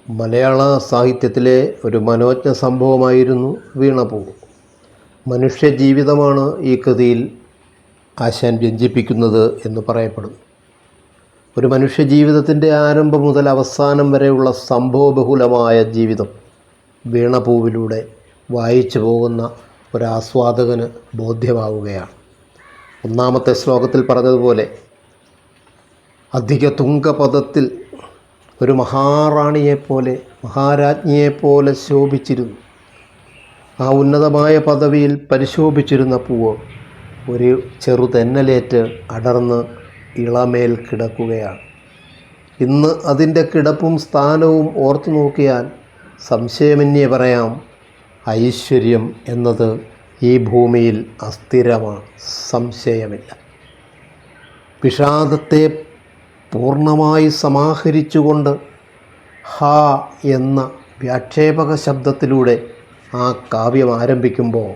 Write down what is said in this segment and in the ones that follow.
മലയാള സാഹിത്യത്തിലെ ഒരു മനോജ്ഞ സംഭവമായിരുന്നു വീണപൂവ്. മനുഷ്യജീവിതമാണ് ഈ കൃതിയിൽ ആശാൻ വ്യഞ്ജിപ്പിക്കുന്നത് എന്ന് പറയപ്പെടുന്നു. ഒരു മനുഷ്യജീവിതത്തിൻ്റെ ആരംഭം മുതൽ അവസാനം വരെയുള്ള സംഭവബഹുലമായ ജീവിതം വീണപൂവിലൂടെ വായിച്ചു പോകുന്ന ഒരാസ്വാദകന് ബോധ്യമാവുകയാണ്. ഒന്നാമത്തെ ശ്ലോകത്തിൽ പറഞ്ഞതുപോലെ അധിക തുങ്കപദത്തിൽ ഒരു മഹാറാണിയെപ്പോലെ മഹാരാജ്ഞിയെപ്പോലെ ശോഭിച്ചിരുന്നു. ആ ഉന്നതമായ പദവിയിൽ പരിശോഭിച്ചിരുന്ന പൂവ് ഒരു ചെറുതെന്നലേറ്റ് അടർന്ന് ഇളമേൽ കിടക്കുകയാണ്. ഇന്ന് അതിൻ്റെ കിടപ്പും സ്ഥാനവും ഓർത്തു നോക്കിയാൽ സംശയമന്യേ പറയാം, ഐശ്വര്യം എന്നത് ഈ ഭൂമിയിൽ അസ്ഥിരമാണ്, സംശയമില്ല. വിഷാദത്തെ പൂർണ്ണമായി സമാഹരിച്ചുകൊണ്ട് ഹാ എന്ന വ്യാക്ഷേപക ശബ്ദത്തിലൂടെ ആ കാവ്യം ആരംഭിക്കുമ്പോൾ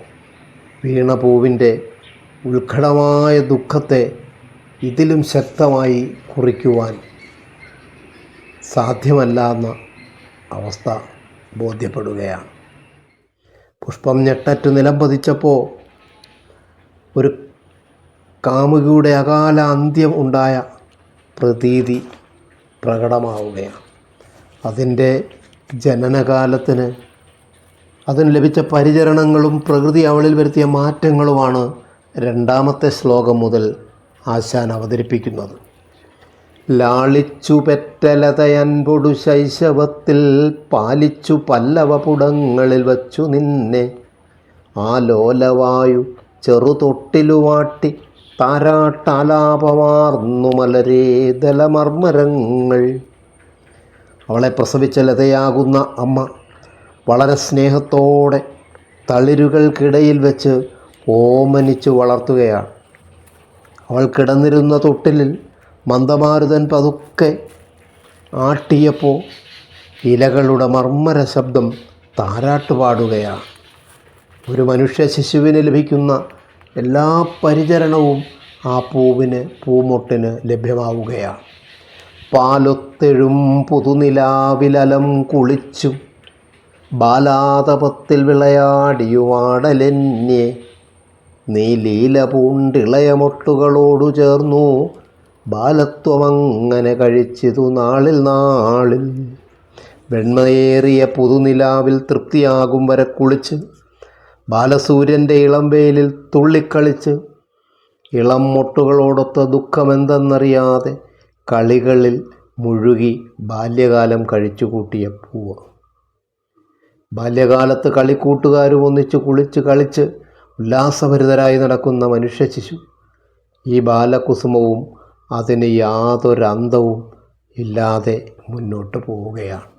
വീണപൂവിൻ്റെ ഉത്കടമായ ദുഃഖത്തെ ഇതിലും ശക്തമായി കുറിക്കുവാൻ സാധ്യമല്ല എന്ന അവസ്ഥ ബോധ്യപ്പെടുകയാണ്. പുഷ്പം ഞെട്ടറ്റ് നിലംപതിച്ചപ്പോൾ ഒരു കാമുകിയുടെ അകാല അന്ത്യം ഉണ്ടായ പ്രതീതി പ്രകടമാവുകയാണ്. അതിൻ്റെ ജനനകാലത്തിന് അതിന് ലഭിച്ച പരിചരണങ്ങളും പ്രകൃതി അവളിൽ വരുത്തിയ മാറ്റങ്ങളുമാണ് രണ്ടാമത്തെ ശ്ലോകം മുതൽ ആശാൻ അവതരിപ്പിക്കുന്നത്. ലാളിച്ചു പെറ്റലതയൻപൊടു ശൈശവത്തിൽ പാലിച്ചു പല്ലവപുടങ്ങളിൽ വച്ചു നിന്നെ ആ ലോലവായു ചെറുതൊട്ടിലുവാട്ടി താരാട്ടാലാപമാർന്നു മലരേ ദലമർമരങ്ങൾ. അവളെ പ്രസവിച്ച ലതയാകുന്ന അമ്മ വളരെ സ്നേഹത്തോടെ തളിരുകൾക്കിടയിൽ വെച്ച് ഓമനിച്ചു വളർത്തുകയാണ്. അവൾ കിടന്നിരുന്ന തൊട്ടിലിൽ മന്ദമാരുതൻ പതുക്കെ ആട്ടിയപ്പോൾ ഇലകളുടെ മർമ്മര ശബ്ദം താരാട്ടുപാടുകയാണ്. ഒരു മനുഷ്യ ശിശുവിന് ലഭിക്കുന്ന എല്ലാ പരിചരണവും ആ പൂമൊട്ടിന് ലഭ്യമാവുകയാണ്. പാലൊത്തെഴും പുതുനിലാവിലലം കുളിച്ചും ബാലാതപത്തിൽ വിളയാടിയുമാടലെന്നെ നീ ലീല പൂണ്ടിളയമൊട്ടുകളോടു ചേർന്നു ബാലത്വമങ്ങനെ കഴിച്ചിതു നാളിൽ നാളിൽ. വെണ്മയേറിയ പുതുനിലാവിൽ തൃപ്തിയാകും വരെ കുളിച്ച് ബാലസൂര്യൻ്റെ ഇളംവേലിൽ തുള്ളിക്കളിച്ച് ഇളം മൊട്ടുകളോടൊത്ത ദുഃഖമെന്തെന്നറിയാതെ കളികളിൽ മുഴുകി ബാല്യകാലം കഴിച്ചുകൂട്ടിയ പൂവ്. ബാല്യകാലത്ത് കളിക്കൂട്ടുകാരും ഒന്നിച്ച് കുളിച്ച് കളിച്ച് ഉല്ലാസഭരിതരായി നടക്കുന്ന മനുഷ്യ ശിശു ഈ ബാലകുസുമവും അതിന് യാതൊരന്തവും ഇല്ലാതെ മുന്നോട്ട് പോവുകയാണ്.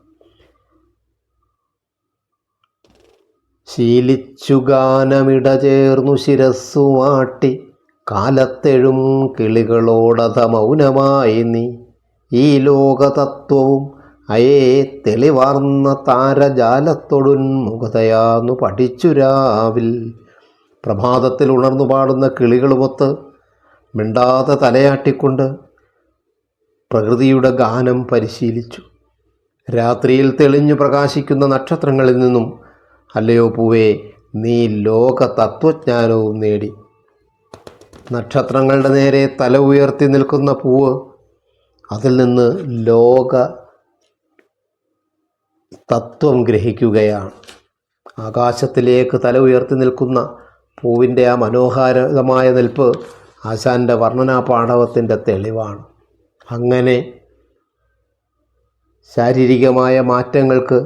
ശീലിച്ചു ഗാനമിട ചേർന്നു ശിരസ്സുമാട്ടി കാലത്തെഴും കിളികളോടത മൗനമായി നീ ഈ ലോകതത്വവും അയേ തെളിവാർന്ന താരജാലത്തോടുന്മുഖതയാന്നു പഠിച്ചു രാവിൽ. പ്രഭാതത്തിൽ ഉണർന്നു പാടുന്ന കിളികളുമൊത്ത് മിണ്ടാതെ തലയാട്ടിക്കൊണ്ട് പ്രകൃതിയുടെ ഗാനം പരിശീലിച്ചു. രാത്രിയിൽ തെളിഞ്ഞു പ്രകാശിക്കുന്ന നക്ഷത്രങ്ങളിൽ നിന്നും അല്ലയോ പൂവേ നീ ലോക തത്വജ്ഞാനവും നേടി. നക്ഷത്രങ്ങളുടെ നേരെ തല ഉയർത്തി നിൽക്കുന്ന പൂവ് അതിൽ നിന്ന് ലോക തത്വം ഗ്രഹിക്കുകയാണ്. ആകാശത്തിലേക്ക് തല ഉയർത്തി നിൽക്കുന്ന പൂവിൻ്റെ ആ മനോഹാരിതമായ നിൽപ്പ് ആശാൻ്റെ വർണ്ണനാ പാടവത്തിൻ്റെ തെളിവാണ്. അങ്ങനെ ശാരീരികമായ മാറ്റങ്ങൾക്ക്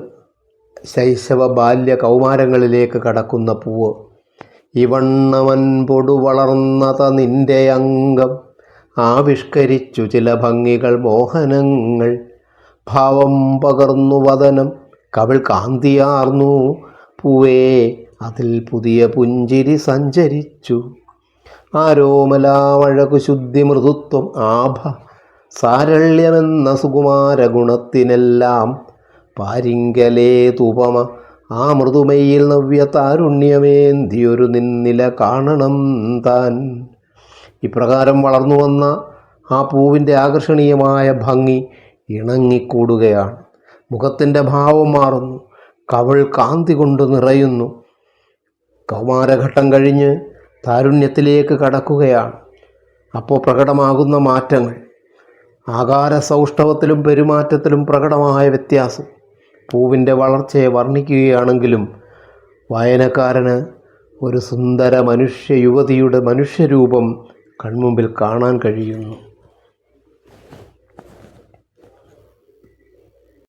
ശൈശവ ബാല്യ കൗമാരങ്ങളിലേക്ക് കടക്കുന്ന പൂവ് ഇവണ്ണമൻപൊടു വളർന്നത നിന്റെ അംഗം ആവിഷ്കരിച്ചു ചില ഭംഗികൾ മോഹനങ്ങൾ ഭാവം പകർന്നു വദനം കവിൾ കാന്തിയാർന്നു പൂവേ അതിൽ പുതിയ പുഞ്ചിരി സഞ്ചരിച്ചു. ആരോമലാവഴകു ശുദ്ധി മൃദുത്വം ആഭ സാരള്യമെന്ന സുകുമാര ഗുണത്തിനെല്ലാം പാരിങ്കലേതുപമ ആ മൃദുമയിൽ നവ്യ താരുണ്യമേന്തിയൊരു നിന്നില കാണണം താൻ. ഇപ്രകാരം വളർന്നു വന്ന ആ പൂവിൻ്റെ ആകർഷണീയമായ ഭംഗി ഇണങ്ങിക്കൂടുകയാണ്. മുഖത്തിൻ്റെ ഭാവം മാറുന്നു. കവിൾ കാന്തി കൊണ്ട് നിറയുന്നു. കൗമാരഘട്ടം കഴിഞ്ഞ് താരുണ്യത്തിലേക്ക് കടക്കുകയാണ്. അപ്പോൾ പ്രകടമാകുന്ന മാറ്റങ്ങൾ, ആകാര സൗഷ്ഠവത്തിലും പെരുമാറ്റത്തിലും പ്രകടമായ വ്യത്യാസം പൂവിൻ്റെ വളർച്ചയെ വർണ്ണിക്കുകയാണെങ്കിലും വായനക്കാരന് ഒരു സുന്ദര മനുഷ്യ യുവതിയുടെ മനുഷ്യരൂപം കൺമുമ്പിൽ കാണാൻ കഴിയുന്നു.